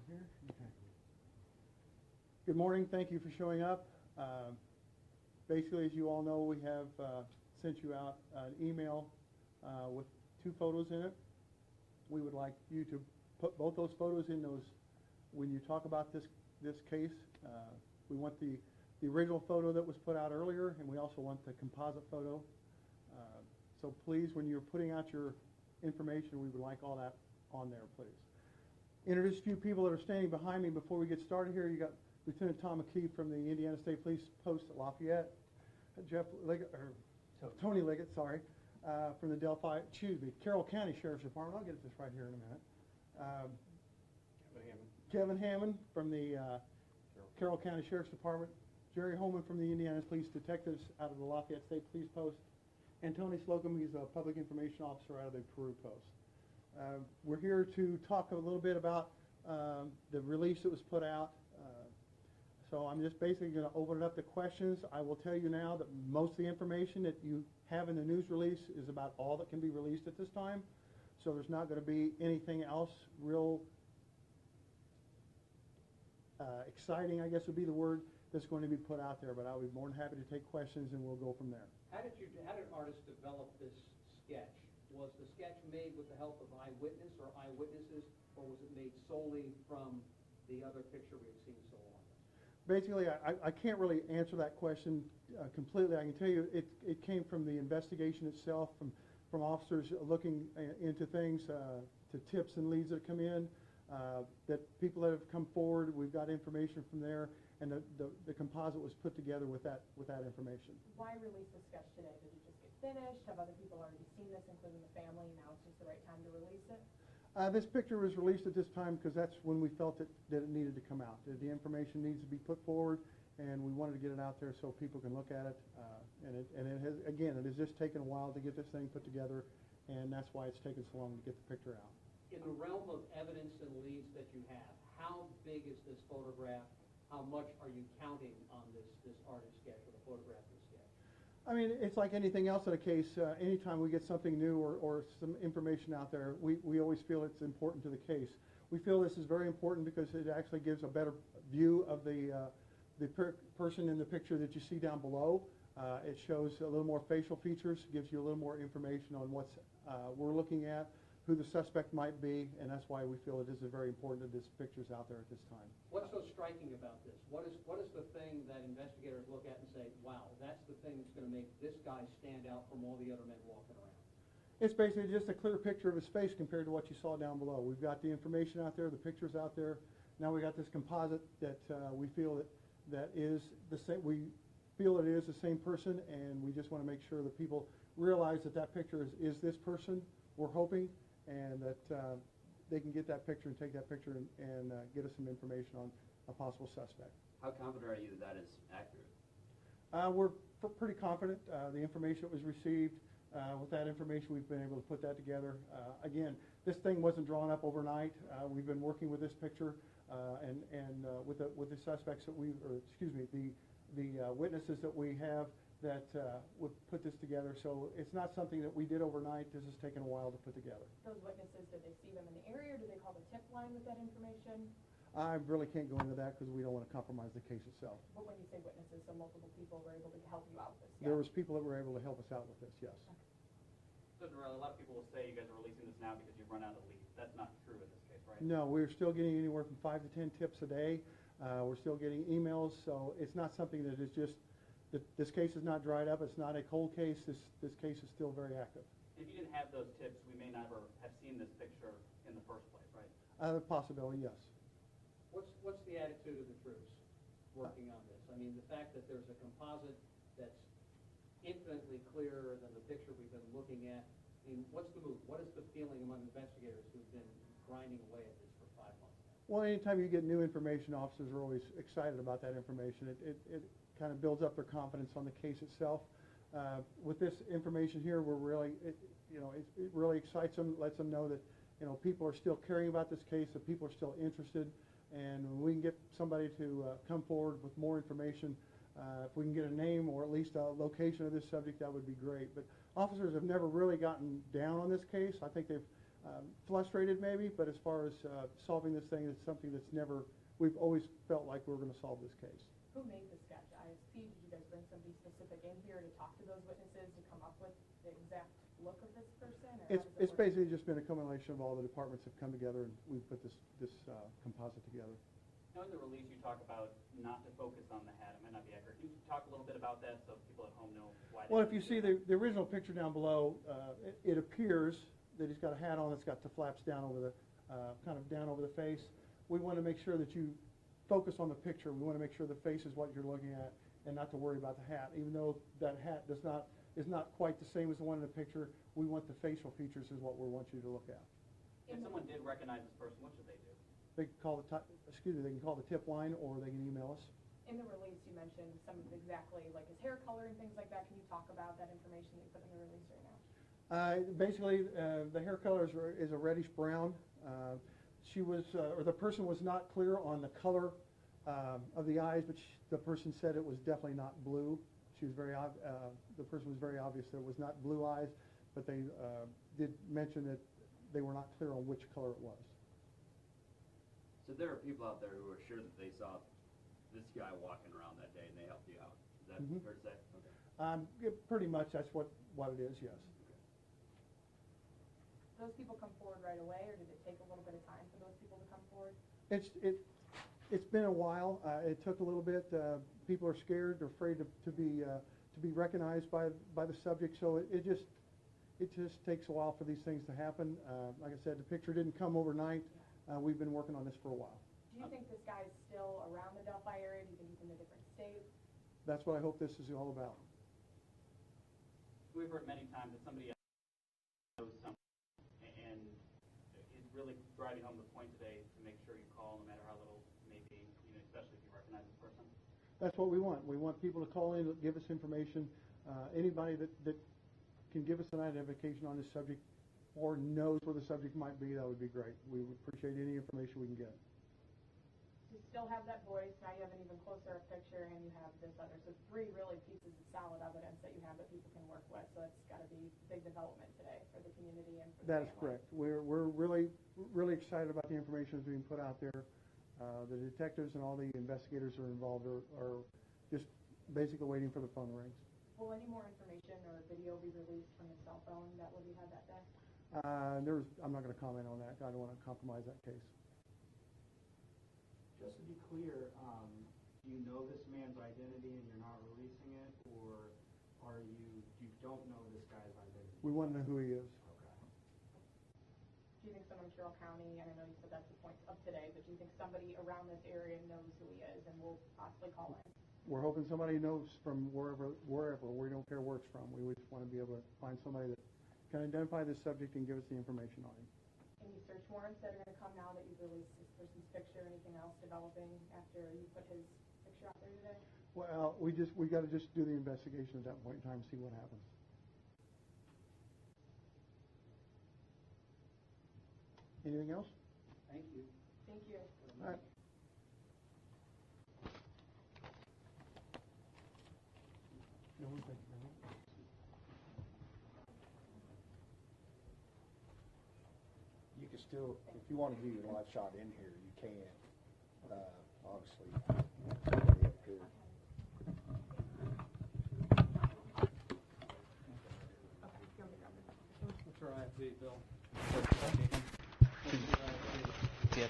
Here. Okay. Good morning. Thank you for showing up. Basically, as you all know, we have sent you out an email with 2 photos in it. We would like you to put both those photos in those when you talk about this case. We want the original photo that was put out earlier, and we also want the composite photo. So please, when you're putting out your information, we would like all that on there, please. Introduce a few people that are standing behind me before we get started here. You got Lieutenant Tom McKee from the Indiana State Police Post at Lafayette, Jeff Liggett, or Tony Liggett, sorry, from the Carroll County Sheriff's Department. I'll get this right here in a minute. Kevin Hammond from the Carroll County Sheriff's Department, Jerry Holman from the Indiana Police Detectives out of the Lafayette State Police Post, and Tony Slocum, he's a Public Information Officer out of the Peru Post. We're here to talk a little bit about the release that was put out. So I'm just basically going to open it up to questions. I will tell you now that most of the information that you have in the news release is about all that can be released at this time. So there's not going to be anything else real exciting, I guess would be the word, that's going to be put out there. But I'll be more than happy to take questions, and we'll go from there. How did artists develop this sketch? Was the sketch made with the help of eyewitnesses, or was it made solely from the other picture we've seen so often? Basically, I can't really answer that question completely. I can tell you it came from the investigation itself, from officers looking into things, to tips and leads that come in, that people that have come forward. We've got information from there, and the composite was put together with that information. Why release the sketch today? Did it just get finished? Have other people already seen this, including the family, and now it's just the right time to release it? This picture was released at this time because that's when we felt that it needed to come out. The information needs to be put forward, and we wanted to get it out there so people can look at it. And it has just taken a while to get this thing put together, and that's why it's taken so long to get the picture out. In the realm of evidence and leads that you have, how big is this photograph? How much are you counting on this artist sketch or the photograph of the sketch? I mean, it's like anything else in a case. Anytime we get something new or some information out there, we always feel it's important to the case. We feel this is very important because it actually gives a better view of the person in the picture that you see down below. It shows a little more facial features, gives you a little more information on what we're looking at, who the suspect might be, and that's why we feel it is very important that this picture's out there at this time. What's so striking about this? What is the thing that investigators look at and say, wow, that's the thing that's going to make this guy stand out from all the other men walking around? It's basically just a clear picture of his face compared to what you saw down below. We've got the information out there, the picture's out there. Now we got this composite that we feel that is the same. We feel it is the same person, and we just want to make sure that people realize that picture is this person. We're hoping, and that they can get that picture and take that picture and get us some information on a possible suspect. How confident are you that is accurate? We're pretty confident. The information that was received, with that information, we've been able to put that together. Again, this thing wasn't drawn up overnight. We've been working with this picture and with the suspects that the witnesses that we have that would put this together. So it's not something that we did overnight. This has taken a while to put together. Those witnesses, did they see them in the area, or did they call the tip line with that information? I really can't go into that because we don't want to compromise the case itself. But when you say witnesses, so multiple people were able to help you out with this? Yeah? There was people that were able to help us out with this, yes. Okay. A lot of people will say you guys are releasing this now because you've run out of leads. That's not true in this case, right? No, we're still getting anywhere from 5 to 10 tips a day. We're still getting emails, so it's not something that is just, this case is not dried up. It's not a cold case. This case is still very active. If you didn't have those tips, we may never have seen this picture in the first place, right? The possibility, yes. What's the attitude of the troops working on this? I mean, the fact that there's a composite that's infinitely clearer than the picture we've been looking at. I mean, what's the move? What is the feeling among investigators who've been grinding away at this for 5 months now? Well, anytime you get new information, officers are always excited about that information. It kind of builds up their confidence on the case itself. With this information here, we're really, it really excites them, lets them know that, people are still caring about this case, that people are still interested, and when we can get somebody to come forward with more information, if we can get a name or at least a location of this subject, that would be great. But officers have never really gotten down on this case. I think they've frustrated maybe, but as far as solving this thing, it's something that's never, we've always felt like we're going to solve this case. Who made the sketch? ISP, did you guys bring somebody specific in here to talk to those witnesses to come up with the exact look of this person? Or how does it It's work? basically just been a combination of all the departments have come together and we've put this composite together. Now, in the release, you talk about not to focus on the hat. It might not be accurate. Can you talk a little bit about that so people at home know why? Well, if you see the original picture down below, it appears that he's got a hat on that's got the flaps down over the, kind of down over the face. We want to make sure that you focus on the picture. We want to make sure the face is what you're looking at and not to worry about the hat. Even though that hat is not quite the same as the one in the picture, we want the facial features is what we want you to look at. If someone did recognize this person, what should they do? They can call they can call the tip line or they can email us. In the release, you mentioned some of exactly like his hair color and things like that. Can you talk about that information that you put in the release right now? Basically, the hair color is a reddish brown. She was, or the person was not clear on the color of the eyes, but the person said it was definitely not blue. She was the person was very obvious that it was not blue eyes, but they did mention that they were not clear on which color it was. So there are people out there who are sure that they saw this guy walking around that day and they helped you out. Is that Mhm. fair to say? Okay. Pretty much that's what it is, yes. Those people come forward right away, or did it take a little bit of time for those people to come forward? It's been a while. It took a little bit. People are scared. They're afraid to be recognized by the subject. So it just takes a while for these things to happen. Like I said, the picture didn't come overnight. We've been working on this for a while. Do you think this guy's still around the Delphi area? Do you think he's in a different state? That's what I hope this is all about. We've heard many times that somebody knows something and is really driving home the point today to make sure you call, no matter how little it may be, especially if you recognize this person. That's what we want. We want people to call in, give us information. Anybody that can give us an identification on this subject or knows where the subject might be, that would be great. We would appreciate any information we can get. You still have that voice, now you have an even closer picture, and you have this other, so 3 really pieces of solid evidence that you have that people can work with, so it's got to be big development today for the community and for the That is family. correct. We're really excited about the information that's being put out there. The detectives and all the investigators who are involved are just basically waiting for the phone to ring. Will any more information or video be released from the cell phone that Libby had that day? I'm not going to comment on that. I don't want to compromise that case. Just to be clear, do you know this man's identity and you're not releasing it, or you don't know this guy's identity? We want to know who he is. Okay. Do you think someone in Carroll County, and I know you said that's the point of today, but do you think somebody around this area knows who he is and will possibly call in? We're hoping somebody knows from wherever. We don't care where it's from. We just want to be able to find somebody that can identify this subject and give us the information on him. Any search warrants that are going to come now that you've released this person's picture, anything else developing after you put his picture out there today? Well, we got to just do the investigation at that point in time and see what happens. Anything else? Thank you. Thank you. All right. No, thank you very much. You can still, if you want to do your live shot in here, you can. Obviously, up here. That's all right, Bill. Yeah.